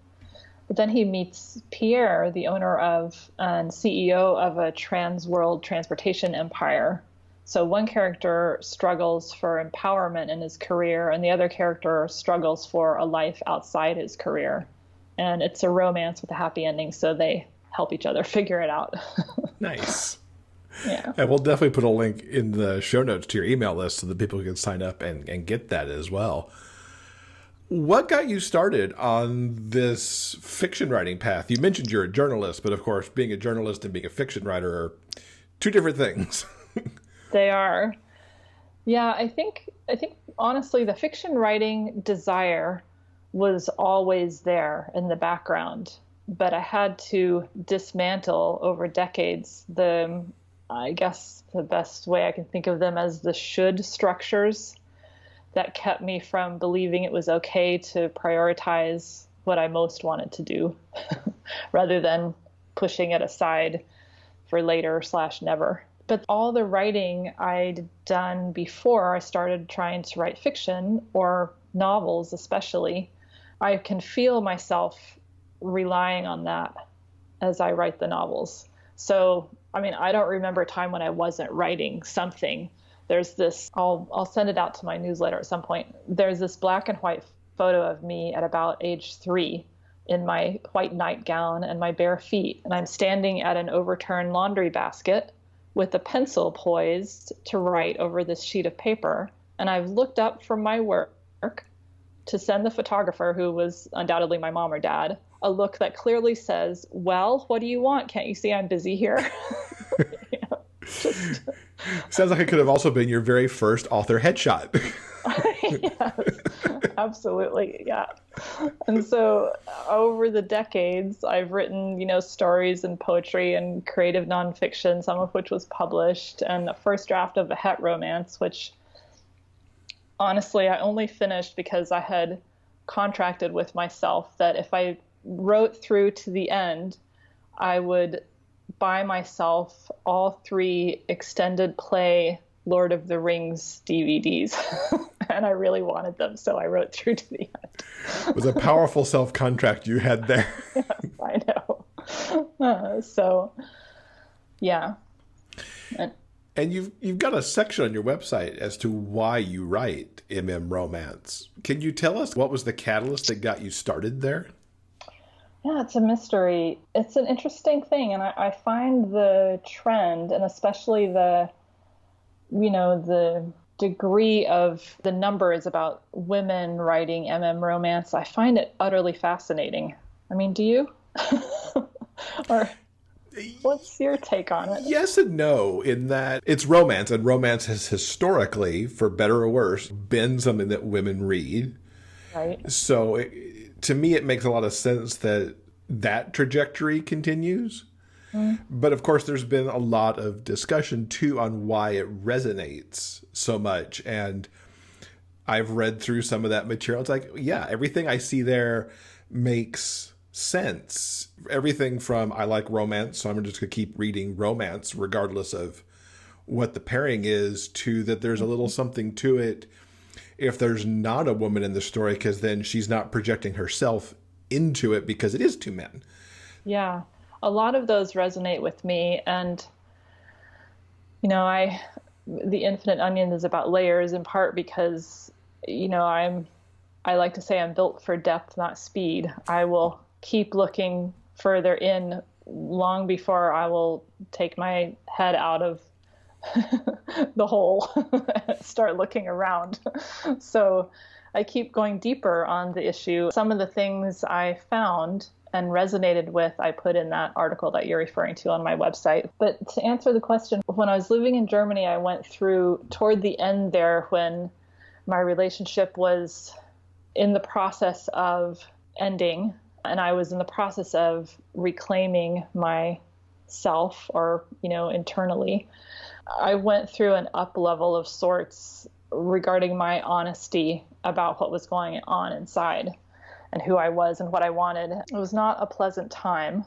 [SPEAKER 6] But then he meets Pierre, the owner of and CEO of a trans-world transportation empire. So one character struggles for empowerment in his career, and the other character struggles for a life outside his career. And it's a romance with a happy ending, so they help each other figure it out.
[SPEAKER 3] Nice.
[SPEAKER 6] Yeah.
[SPEAKER 3] And we'll definitely put a link in the show notes to your email list so that people can sign up and get that as well. What got you started on this fiction writing path? You mentioned you're a journalist, but of course, being a journalist and being a fiction writer are 2 different things.
[SPEAKER 6] They are. Yeah, I think honestly, the fiction writing desire was always there in the background, but I had to dismantle over decades I guess the best way I can think of them as the should structures that kept me from believing it was okay to prioritize what I most wanted to do rather than pushing it aside for later / never. But all the writing I'd done before I started trying to write fiction, or novels especially, I can feel myself relying on that as I write the novels. So, I mean, I don't remember a time when I wasn't writing something. There's this, I'll send it out to my newsletter at some point. There's this black and white photo of me at about age 3 in my white nightgown and my bare feet. And I'm standing at an overturned laundry basket with a pencil poised to write over this sheet of paper. And I've looked up from my work to send the photographer, who was undoubtedly my mom or dad, a look that clearly says, well, what do you want? Can't you see I'm busy here?
[SPEAKER 3] Sounds like it could have also been your very first author headshot.
[SPEAKER 6] Yes, absolutely. Yeah. And so over the decades, I've written, stories and poetry and creative nonfiction, some of which was published, and a first draft of a het romance, which honestly, I only finished because I had contracted with myself that if I wrote through to the end, I would buy myself all 3 extended play Lord of the Rings DVDs. And I really wanted them, so I wrote through to the end.
[SPEAKER 3] It was a powerful self-contract you had there.
[SPEAKER 6] Yes, I know. So, yeah.
[SPEAKER 3] And you've got a section on your website as to why you write romance. Can you tell us what was the catalyst that got you started there?
[SPEAKER 6] Yeah, it's a mystery. It's an interesting thing, and I find the trend, and especially the degree of the numbers about women writing romance, I find it utterly fascinating. I mean, do you? Or what's your take on it?
[SPEAKER 3] Yes and no, in that it's romance, and romance has historically, for better or worse, been something that women read.
[SPEAKER 6] Right.
[SPEAKER 3] So to me, it makes a lot of sense that trajectory continues. But of course, there's been a lot of discussion too on why it resonates so much. And I've read through some of that material. It's like, yeah, everything I see there makes sense. Everything from I like romance, so I'm just going to keep reading romance regardless of what the pairing is, to that there's a little something to it if there's not a woman in the story, because then she's not projecting herself into it because it is 2 men. Yeah.
[SPEAKER 6] A lot of those resonate with me, and The Infinite Onion is about layers, in part because I like to say I'm built for depth, not speed. I will keep looking further in long before I will take my head out of the hole and start looking around. So I keep going deeper on the issue. Some of the things I found and resonated with, I put in that article that you're referring to on my website. But to answer the question, when I was living in Germany, I went through toward the end there when my relationship was in the process of ending, and I was in the process of reclaiming myself, or, internally. I went through an up level of sorts regarding my honesty about what was going on inside and who I was and what I wanted. It was not a pleasant time.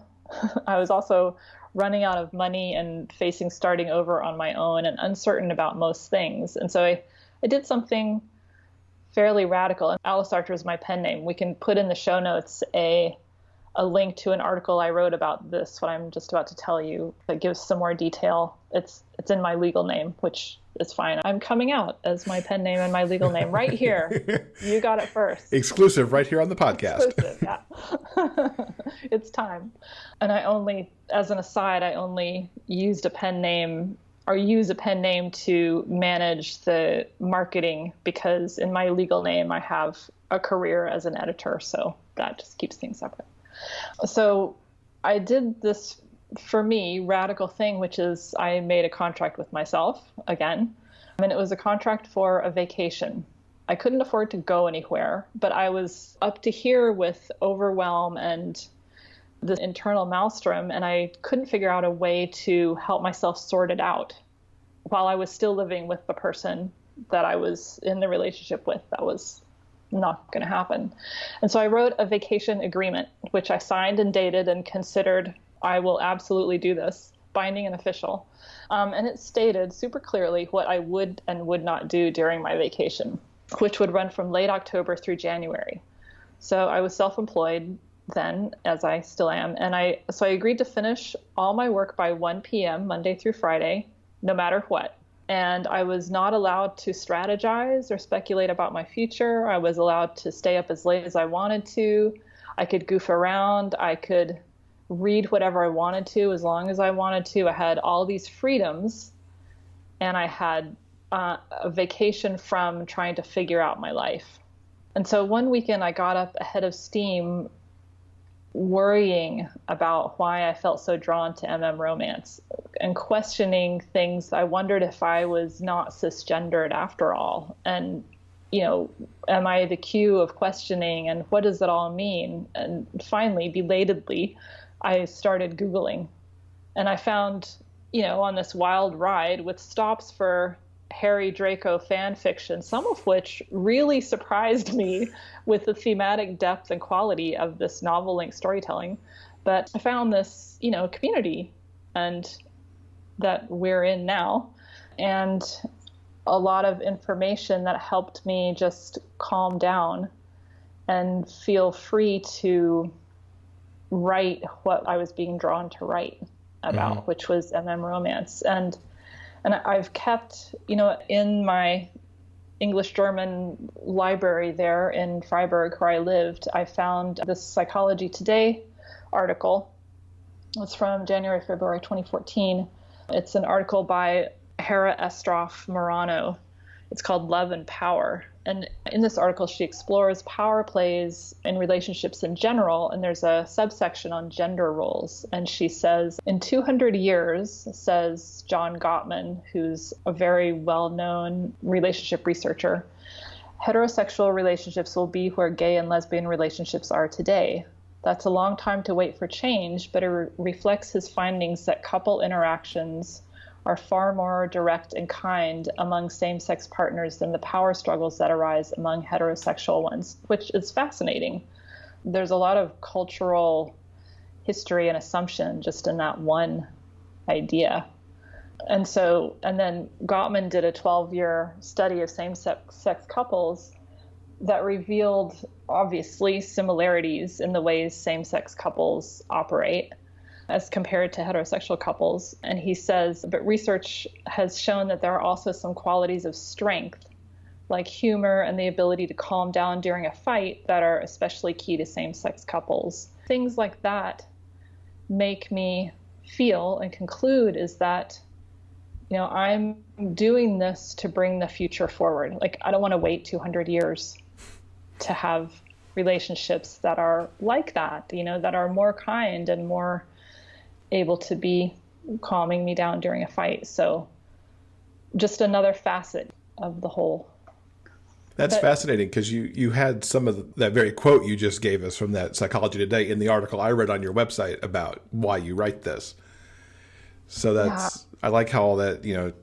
[SPEAKER 6] I was also running out of money and facing starting over on my own and uncertain about most things. And so I did something fairly radical. And Alice Archer is my pen name. We can put in the show notes a link to an article I wrote about this, what I'm just about to tell you, that gives some more detail. It's in my legal name, which is fine. I'm coming out as my pen name and my legal name right here. You got it first.
[SPEAKER 3] Exclusive right here on the podcast.
[SPEAKER 6] Exclusive, yeah. It's time. And as an aside, I only used a pen name, or use a pen name, to manage the marketing, because in my legal name I have a career as an editor, so that just keeps things separate. So I did this, for me, radical thing, which is I made a contract with myself again. And it was a contract for a vacation. I couldn't afford to go anywhere, but I was up to here with overwhelm and the internal maelstrom, and I couldn't figure out a way to help myself sort it out while I was still living with the person that I was in the relationship with that was not going to happen. And so I wrote a vacation agreement, which I signed and dated and considered I will absolutely do this, binding and official. And it stated super clearly what I would and would not do during my vacation, which would run from late October through January. So I was self-employed then, as I still am. And I agreed to finish all my work by 1 p.m. Monday through Friday, no matter what. And I was not allowed to strategize or speculate about my future. I was allowed to stay up as late as I wanted to. I could goof around. I could read whatever I wanted to as long as I wanted to. I had all these freedoms, and I had a vacation from trying to figure out my life. And so one weekend I got up ahead of steam, worrying about why I felt so drawn to romance and questioning things. I wondered if I was not cisgendered after all. And, am I the cue of questioning, and what does it all mean? And finally, belatedly, I started Googling, and I found, on this wild ride with stops for Harry Draco fan fiction, some of which really surprised me with the thematic depth and quality of this novel-length storytelling. But I found this, community and that we're in now, and a lot of information that helped me just calm down and feel free to write what I was being drawn to write about, which was romance. And I've kept, in my English-German library there in Freiburg, where I lived, I found this Psychology Today article. It's from January, February 2014. It's an article by Hera Estroff Morano. It's called Love and Power. And in this article, she explores power plays in relationships in general, and there's a subsection on gender roles. And she says, in 200 years, says John Gottman, who's a very well-known relationship researcher, heterosexual relationships will be where gay and lesbian relationships are today. That's a long time to wait for change, but it reflects his findings that couple interactions are far more direct and kind among same-sex partners than the power struggles that arise among heterosexual ones, which is fascinating. There's a lot of cultural history and assumption just in that one idea. And then Gottman did a 12-year study of same-sex couples that revealed, obviously, similarities in the ways same-sex couples operate as compared to heterosexual couples. And he says, but research has shown that there are also some qualities of strength, like humor and the ability to calm down during a fight, that are especially key to same-sex couples. Things like that make me feel and conclude is that, I'm doing this to bring the future forward. Like, I don't want to wait 200 years to have relationships that are like that, that are more kind and more able to be calming me down during a fight. So just another facet of the whole.
[SPEAKER 3] That's fascinating, because you had some of that very quote you just gave us from that Psychology Today in the article I read on your website about why you write this. So I like how all that,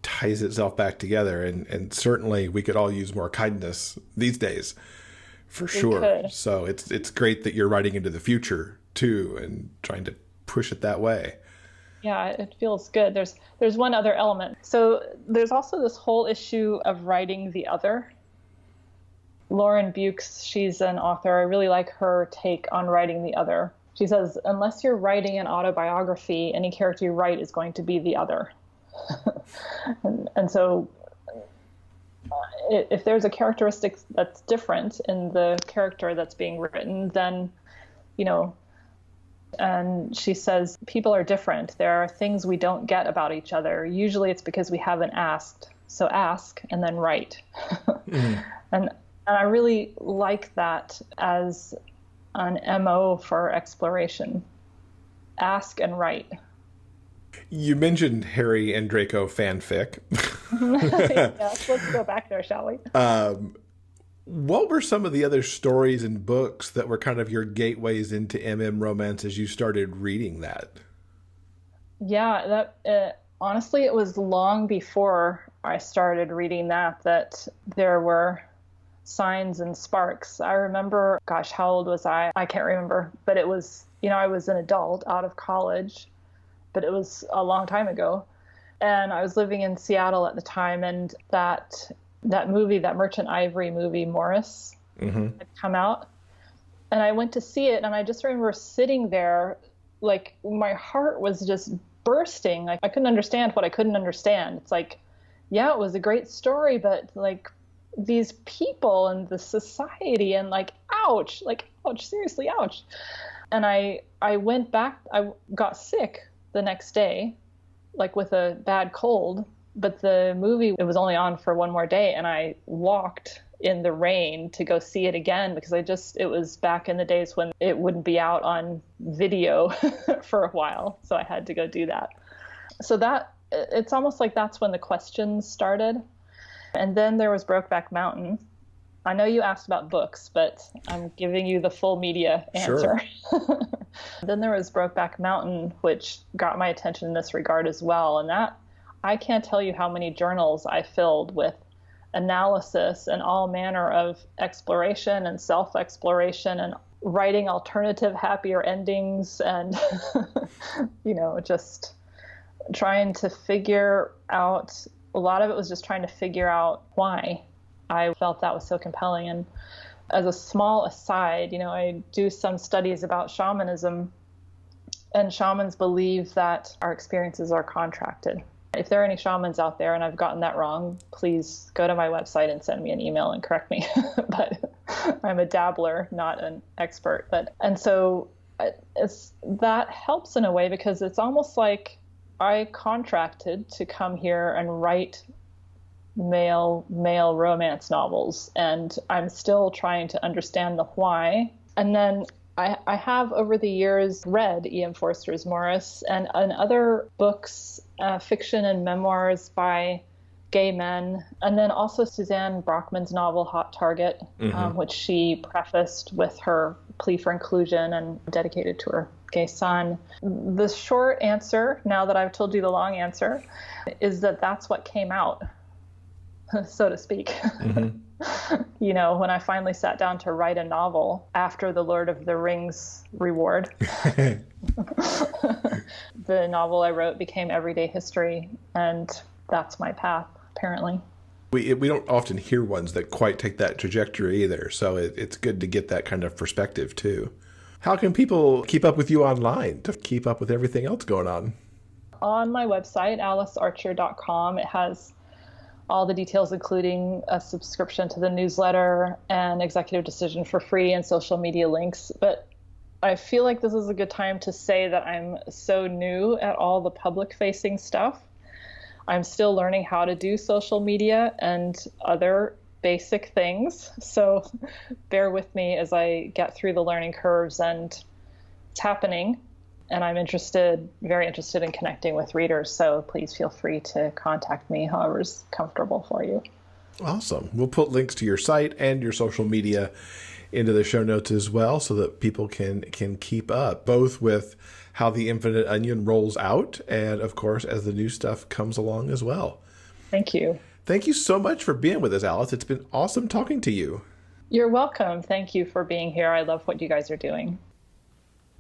[SPEAKER 3] ties itself back together. And certainly we could all use more kindness these days, for sure. So it's great that you're writing into the future too, and trying to push it that way.
[SPEAKER 6] Yeah, it feels good. There's one other element. So there's also this whole issue of writing the other. Lauren Bukes, she's an author. I really like her take on writing the other. She says, unless you're writing an autobiography, any character you write is going to be the other. and so if there's a characteristic that's different in the character that's being written, then, and she says, people are different. There are things we don't get about each other. Usually it's because we haven't asked. So ask and then write. And I really like that as an MO for exploration. Ask and write.
[SPEAKER 3] You mentioned Harry and Draco fanfic.
[SPEAKER 6] Yes, let's go back there, shall we?
[SPEAKER 3] What were some of the other stories and books that were kind of your gateways into romance as you started reading that?
[SPEAKER 6] Yeah, honestly, it was long before I started reading that there were signs and sparks. I remember, gosh, how old was I? I can't remember, but it was, I was an adult out of college, but it was a long time ago. And I was living in Seattle at the time, and that movie, that Merchant Ivory movie, Morris, had come out. And I went to see it, and I just remember sitting there, like my heart was just bursting. Like I couldn't understand what I couldn't understand. It's like, yeah, it was a great story, but like these people and the society, and like, ouch, seriously, ouch. And I went back, I got sick the next day, like with a bad cold, but the movie, it was only on for one more day, and I walked in the rain to go see it again because it was back in the days when it wouldn't be out on video for a while. So I had to go do that. So it's almost like that's when the questions started. And then there was Brokeback Mountain. I know you asked about books, but I'm giving you the full media answer. Sure. Then there was Brokeback Mountain, which got my attention in this regard as well. And that, I can't tell you how many journals I filled with analysis and all manner of exploration and self-exploration and writing alternative happier endings and just trying to figure out, a lot of it was just trying to figure out why I felt that was so compelling. And as a small aside, I do some studies about shamanism, and shamans believe that our experiences are contracted. If there are any shamans out there and I've gotten that wrong, please go to my website and send me an email and correct me. But I'm a dabbler, not an expert. And so that helps in a way, because it's almost like I contracted to come here and write male romance novels, and I'm still trying to understand the why. And then I have over the years read E.M. Forster's Morris and other books, fiction and memoirs by gay men, and then also Suzanne Brockman's novel Hot Target, which she prefaced with her plea for inclusion and dedicated to her gay son. The short answer, now that I've told you the long answer, is that that's what came out, so to speak. When I finally sat down to write a novel after the Lord of the Rings reward, the novel I wrote became everyday history, and that's my path, apparently.
[SPEAKER 3] We don't often hear ones that quite take that trajectory either, so it's good to get that kind of perspective too. How can people keep up with you online to keep up with everything else going on?
[SPEAKER 6] On my website, alicearcher.com, it has all the details, including a subscription to the newsletter and Executive Decision for free and social media links. But I feel like this is a good time to say that I'm so new at all the public-facing stuff. I'm still learning how to do social media and other basic things. So bear with me as I get through the learning curves, and it's happening. And I'm very interested in connecting with readers. So please feel free to contact me however's comfortable for you.
[SPEAKER 3] Awesome. We'll put links to your site and your social media into the show notes as well, so that people can keep up, both with how The Infinite Onion rolls out and, of course, as the new stuff comes along as well.
[SPEAKER 6] Thank you.
[SPEAKER 3] Thank you so much for being with us, Alice. It's been awesome talking to you.
[SPEAKER 6] You're welcome. Thank you for being here. I love what you guys are doing.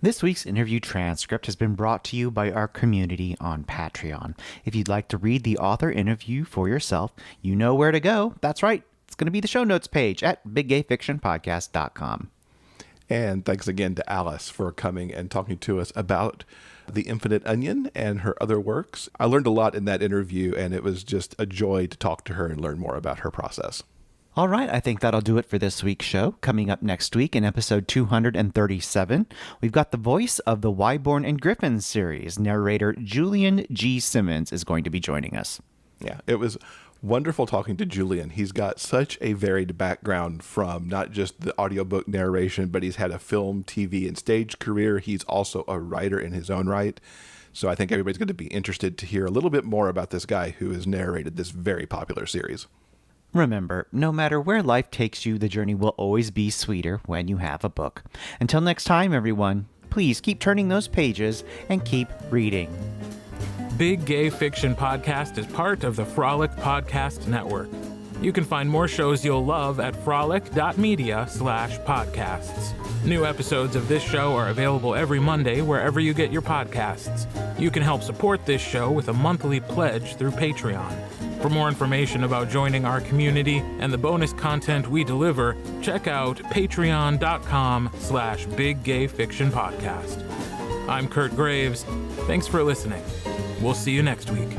[SPEAKER 7] This week's interview transcript has been brought to you by our community on Patreon. If you'd like to read the author interview for yourself, you know where to go. That's right. It's going to be the show notes page at biggayfictionpodcast.com.
[SPEAKER 3] And thanks again to Alice for coming and talking to us about The Infinite Onion and her other works. I learned a lot in that interview, and it was just a joy to talk to her and learn more about her process.
[SPEAKER 7] All right, I think that'll do it for this week's show. Coming up next week in episode 237, we've got the voice of the Wyborn and Griffin series. Narrator Julian G. Simmons is going to be joining us.
[SPEAKER 3] Yeah, it was wonderful talking to Julian. He's got such a varied background, from not just the audiobook narration, but he's had a film, TV, and stage career. He's also a writer in his own right. So I think everybody's going to be interested to hear a little bit more about this guy who has narrated this very popular series.
[SPEAKER 7] Remember, no matter where life takes you, the journey will always be sweeter when you have a book. Until next time, everyone, please keep turning those pages and keep reading.
[SPEAKER 2] Big Gay Fiction Podcast is part of the Frolic Podcast Network. You can find more shows you'll love at frolic.media/podcasts. New episodes of this show are available every Monday wherever you get your podcasts. You can help support this show with a monthly pledge through Patreon. For more information about joining our community and the bonus content we deliver, check out patreon.com/biggayfictionpodcast. I'm Kurt Graves. Thanks for listening. We'll see you next week.